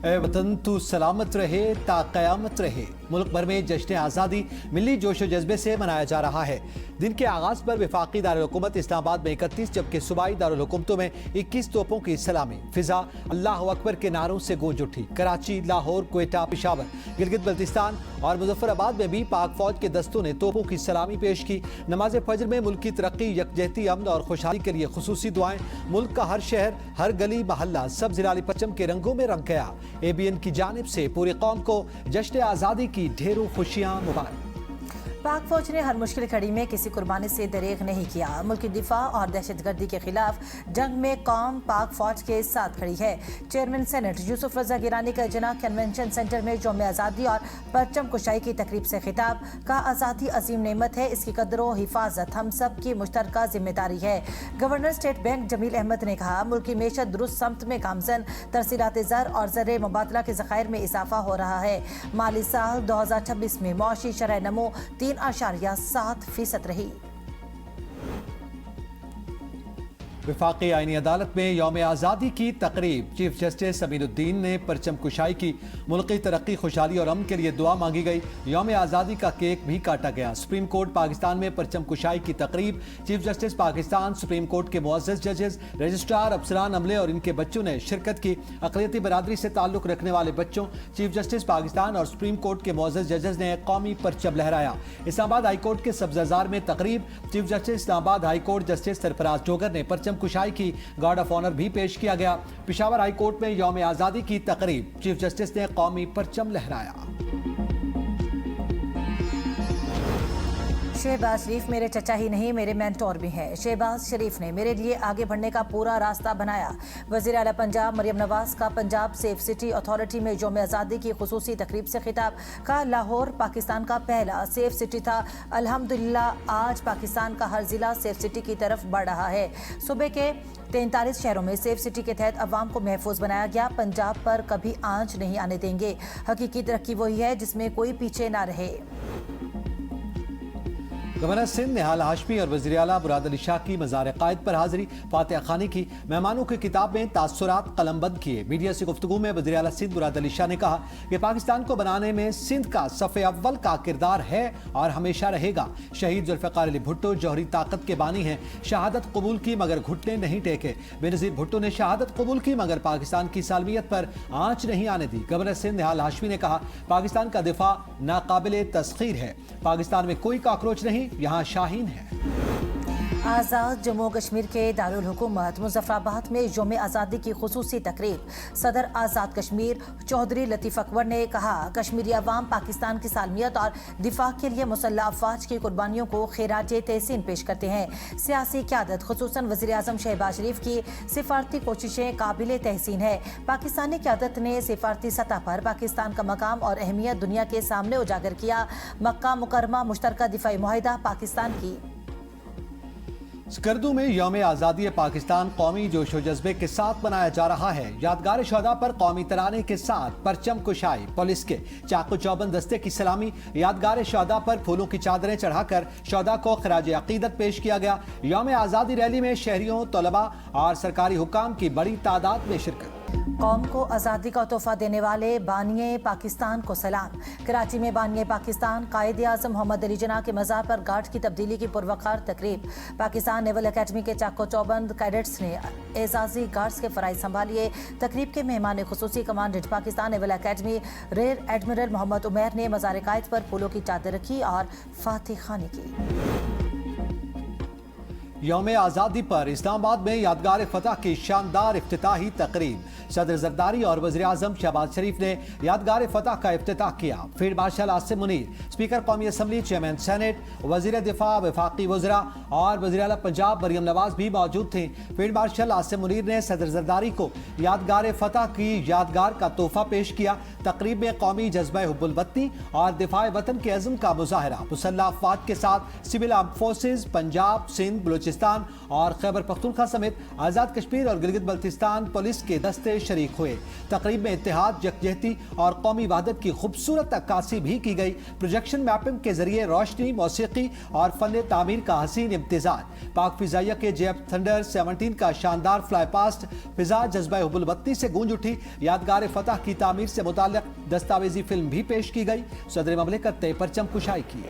اے وطن تو سلامت رہے تا قیامت رہے۔ ملک بھر میں جشن آزادی ملی جوش و جذبے سے منایا جا رہا ہے۔ دن کے آغاز پر وفاقی دارالحکومت اسلام آباد میں 31 جبکہ صوبائی دارالحکومتوں میں 21 توپوں کی سلامی۔ فضا اللہ اکبر کے نعروں سے گونج اٹھی۔ کراچی، لاہور، کوئٹہ، پشاور، گلگت بلتستان اور مظفر آباد میں بھی پاک فوج کے دستوں نے توپوں کی سلامی پیش کی۔ نماز فجر میں ملک کی ترقی، یکجہتی، امن اور خوشحالی کے لیے خصوصی دعائیں۔ ملک کا ہر شہر، ہر گلی محلہ سبز لالی پرچم کے رنگوں میں رنگ گیا۔ ABN کی جانب سے پوری قوم کو جشن آزادی کی ڈھیروں خوشیاں مبارک۔ پاک فوج نے ہر مشکل گھڑی میں کسی قربانی سے دریغ نہیں کیا۔ ملکی دفاع اور دہشت گردی کے خلاف جنگ میں قوم پاک فوج کے ساتھ کھڑی ہے۔ چیئرمین سینٹ یوسف رضا گیلانی کا جناح کنونشن سینٹر میں یوم آزادی اور پرچم کشائی کی تقریب سے خطاب۔ کا آزادی عظیم نعمت ہے، اس کی قدر و حفاظت ہم سب کی مشترکہ ذمہ داری ہے۔ گورنر اسٹیٹ بینک جمیل احمد نے کہا ملکی معیشت درست سمت میں گامزن، ترسیلات زر اور زر مبادلہ کے ذخائر میں اضافہ ہو رہا ہے۔ مالی سال 2026 میں معاشی شرح نمو 3.7% رہی۔ وفاقی آئینی عدالت میں یوم آزادی کی تقریب۔ چیف جسٹس امین الدین نے پرچم کشائی کی۔ ملکی ترقی، خوشحالی اور امن کے لیے دعا مانگی گئی۔ یوم آزادی کا کیک بھی کاٹا گیا۔ سپریم کورٹ پاکستان میں پرچم کشائی کی تقریب۔ Chief justice Pakistan, supreme court کے معزز ججز، رجسٹرار، افسران عملے اور ان کے بچوں نے شرکت کی۔ اقلیتی برادری سے تعلق رکھنے والے بچوں، چیف جسٹس پاکستان اور سپریم کورٹ کے معزز ججز نے قومی پرچم لہرایا۔ اسلام آباد ہائی کورٹ کے سبززار میں تقریب۔ چیف جسٹس اسلام آباد ہائی کورٹ جسٹس سرفراز جوگر نے پرچم کشائی کی گارڈ آف آنر بھی پیش کیا گیا۔ پشاور ہائی کورٹ میں یوم آزادی کی تقریب۔ چیف جسٹس نے قومی پرچم لہرایا۔ شہباز شریف میرے چچا ہی نہیں، میرے مینٹور بھی ہیں۔ شہباز شریف نے میرے لیے آگے بڑھنے کا پورا راستہ بنایا۔ وزیر اعلیٰ پنجاب مریم نواز کا پنجاب سیف سٹی اتھارٹی میں یوم آزادی کی خصوصی تقریب سے خطاب۔ کا لاہور پاکستان کا پہلا سیف سٹی تھا، الحمدللہ آج پاکستان کا ہر ضلع سیف سٹی کی طرف بڑھ رہا ہے۔ صوبے کے 43 شہروں میں سیف سٹی کے تحت عوام کو محفوظ بنایا گیا۔ پنجاب پر کبھی آنچ نہیں آنے دیں گے۔ حقیقی ترقی وہی ہے جس میں کوئی پیچھے نہ رہے۔ گورنر سندھ نہال ہاشمی اور وزیر اعلیٰ مراد علی شاہ کی مزار قائد پر حاضری، فاتحہ خوانی کی۔ مہمانوں کی کتاب میں تاثرات قلم بند کیے۔ میڈیا سے گفتگو میں وزیر اعلیٰ سندھ مراد علی شاہ نے کہا کہ پاکستان کو بنانے میں سندھ کا صف اول کا کردار ہے اور ہمیشہ رہے گا۔ شہید ذوالفقار علی بھٹو جوہری طاقت کے بانی ہیں۔ شہادت قبول کی مگر گھٹنے نہیں ٹیکے۔ بےنظیر بھٹو نے شہادت قبول کی مگر پاکستان کی سالمیت پر آنچ نہیں آنے دی۔ گورنر سندھ نہال ہاشمی نے کہا پاکستان کا دفاع ناقابل تسخیر ہے۔ پاکستان میں کوئی کاکروچ نہیں، یہاں شاہین ہے۔ آزاد جموں کشمیر کے دارالحکومت مظفر آباد میں یوم آزادی کی خصوصی تقریب۔ صدر آزاد کشمیر چودھری لطیف اکبر نے کہا کشمیری عوام پاکستان کی سالمیت اور دفاع کے لیے مسلح افواج کی قربانیوں کو خراج تحسین پیش کرتے ہیں۔ سیاسی قیادت خصوصاً وزیر اعظم شہباز شریف کی سفارتی کوششیں قابل تحسین ہے۔ پاکستانی قیادت نے سفارتی سطح پر پاکستان کا مقام اور اہمیت دنیا کے سامنے اجاگر کیا۔ مکہ مکرمہ مشترکہ دفاعی معاہدہ پاکستان کی۔ سکردو میں یوم آزادی پاکستان قومی جوش و جذبے کے ساتھ منایا جا رہا ہے۔ یادگار شہداء پر قومی ترانے کے ساتھ پرچم کشائی، پولیس کے چاقو چوبند دستے کی سلامی، یادگار شہداء پر پھولوں کی چادریں چڑھا کر شہداء کو خراج عقیدت پیش کیا گیا۔ یوم آزادی ریلی میں شہریوں، طلباء اور سرکاری حکام کی بڑی تعداد میں شرکت۔ قوم کو آزادی کا تحفہ دینے والے بانی پاکستان کو سلام۔ کراچی میں بانی پاکستان قائد اعظم محمد علی جناح کے مزار پر گارڈ کی تبدیلی کی پروقار تقریب۔ پاکستان نیول اکیڈمی کے چاقو چوبند کیڈٹس نے اعزازی گارڈز کے فرائض سنبھالیے۔ تقریب کے مہمان خصوصی commandant Pakistan naval academy rear admiral Muhammad Umair نے مزار قائد پر پھولوں کی چادر رکھی اور فاتح خوانی کی۔ یوم آزادی پر اسلام آباد میں یادگار فتح کی شاندار افتتاحی تقریب۔ صدر زرداری اور وزیر اعظم شہباز شریف نے یادگار فتح کا افتتاح کیا۔ Field marshal Asim Munir, speaker قومی اسمبلی، چیئرمین سینٹ، وزیر دفاع، وفاقی وزراء اور وزیر اعلیٰ پنجاب مریم نواز بھی موجود تھیں۔ فیلڈ مارشل عاصم منیر نے صدر زرداری کو یادگار فتح کی یادگار کا تحفہ پیش کیا۔ تقریب میں قومی جذبہ حب الوطنی اور دفاع وطن کے عزم کا مظاہرہ۔ مسلح افواج کے ساتھ civil armed forces, Punjab, Sindh, Balochistan Balochistan اور خیبر پختونخوا سمیت آزاد کشمیر اور گلگت بلتستان پولیس کے دستے شریک ہوئے۔ تقریب میں اتحاد، یکجہتی اور قومی وحدت کی خوبصورت عکاسی بھی کی گئی۔ پروجیکشن میپنگ کے ذریعے روشنی، موسیقی اور فن تعمیر کا حسین امتزاج۔ پاک فضائیہ کے JF تھنڈر 17 کا شاندار فلائی پاسٹ فضا جذبہ حب الوطنی سے گونج اٹھی۔ یادگار فتح کی تعمیر سے متعلق دستاویزی فلم بھی پیش کی گئی۔ صدر مملکت نے پرچم کشائی کی۔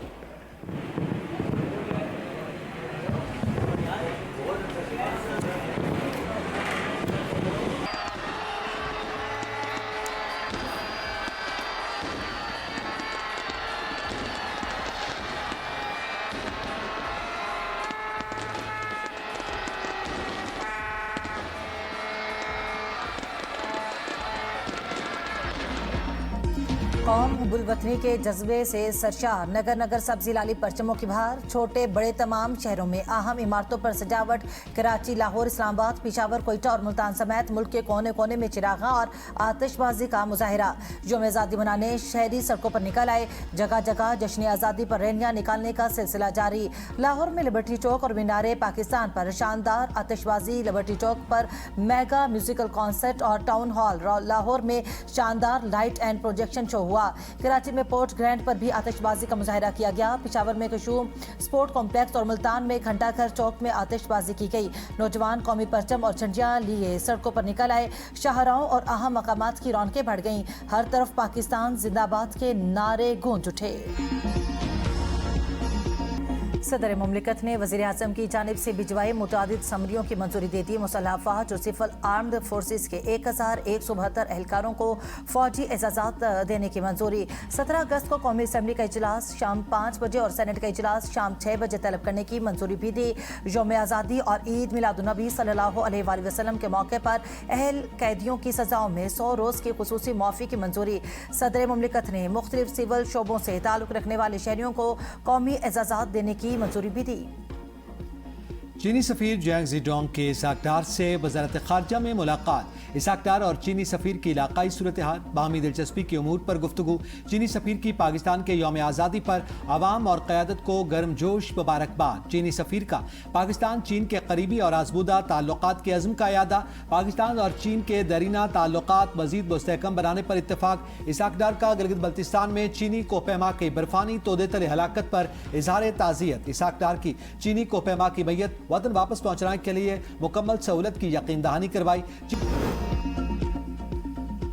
قوم حب الوطنی کے جذبے سے سرشار نگر نگر سبزی لالی پرچموں کی بہار۔ چھوٹے بڑے تمام شہروں میں اہم عمارتوں پر سجاوٹ۔ کراچی، لاہور، اسلام آباد، پشاور، کوئٹہ اور ملتان سمیت ملک کے کونے کونے میں چراغاں اور آتش بازی کا مظاہرہ۔ یوم آزادی منانے شہری سڑکوں پر نکل آئے۔ جگہ جگہ جشن آزادی پر ریلیاں نکالنے کا سلسلہ جاری۔ لاہور میں لبرٹی چوک اور مینار پاکستان پر شاندار آتش بازی، لبرٹی چوک پر میگا میوزیکل کانسرٹ اور ٹاؤن ہال لاہور میں شاندار لائٹ اینڈ پروجیکشن شو ہوا۔ کراچی میں پورٹ گرینڈ پر بھی آتش بازی کا مظاہرہ کیا گیا۔ پشاور میں کشوم سپورٹ کمپلیکس اور ملتان میں گھنٹہ گھر چوک میں آتش بازی کی گئی۔ نوجوان قومی پرچم اور جھنڈیاں لیے سڑکوں پر نکل آئے۔ شاہراہوں اور اہم مقامات کی رونقیں بڑھ گئیں۔ ہر طرف پاکستان زندہ باد کے نعرے گونج اٹھے۔ صدر مملکت نے وزیر اعظم کی جانب سے بھجوائے متعدد سمریوں کی منظوری دے دی۔ مسلح افواج اور سول آرمڈ فورسز کے 1172 اہلکاروں کو فوجی اعزازات دینے کی منظوری۔ 17 اگست کو قومی اسمبلی کا اجلاس شام 5 بجے اور سینٹ کا اجلاس شام 6 بجے طلب کرنے کی منظوری بھی دی۔ یوم آزادی اور عید میلاد النبی صلی اللہ علیہ وآلہ وسلم کے موقع پر اہل قیدیوں کی سزاؤں میں 100 روز کی خصوصی معافی کی منظوری۔ صدر مملکت نے مختلف سول شعبوں سے تعلق رکھنے والے شہریوں کو قومی اعزازات دینے کی منظوری بھی دی۔ چینی سفیر جینگ زی ڈونگ کے اسحاق ڈار سے وزارت خارجہ میں ملاقات۔ اسحاق ڈار اور چینی سفیر کی علاقائی صورتحال، باہمی دلچسپی کے امور پر گفتگو۔ چینی سفیر کی پاکستان کے یوم آزادی پر عوام اور قیادت کو گرم جوش مبارکباد۔ چینی سفیر کا پاکستان چین کے قریبی اور آزمودہ تعلقات کے عزم کا اعادہ۔ پاکستان اور چین کے دیرینہ تعلقات مزید مستحکم بنانے پر اتفاق۔ اسحاق ڈار کا گلگت بلتستان میں چینی کوہ کے برفانی تودے تلے ہلاکت پر اظہار تعزیت۔ اسحاق ڈار کی چینی کوہ کی میت وطن واپس پہنچانے کے لیے مکمل سہولت کی یقین دہانی کروائی۔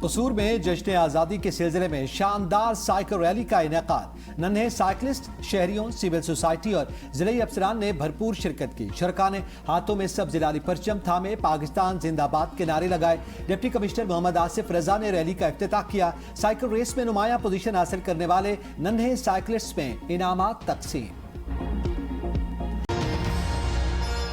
قصور میں جشن آزادی کے سلسلے میں شاندار سائیکل ریلی کا انعقاد۔ ننھے سائیکلسٹ، شہریوں، سول سوسائٹی اور ضلعی افسران نے بھرپور شرکت کی۔ شرکاء نے ہاتھوں میں سبز لالی پرچم تھامے پاکستان زندہ باد کے نعرے لگائے۔ ڈپٹی کمشنر محمد آصف رضا نے ریلی کا افتتاح کیا۔ سائیکل ریس میں نمایاں پوزیشن حاصل کرنے والے ننھے سائیکلسٹ میں انعامات تقسیم۔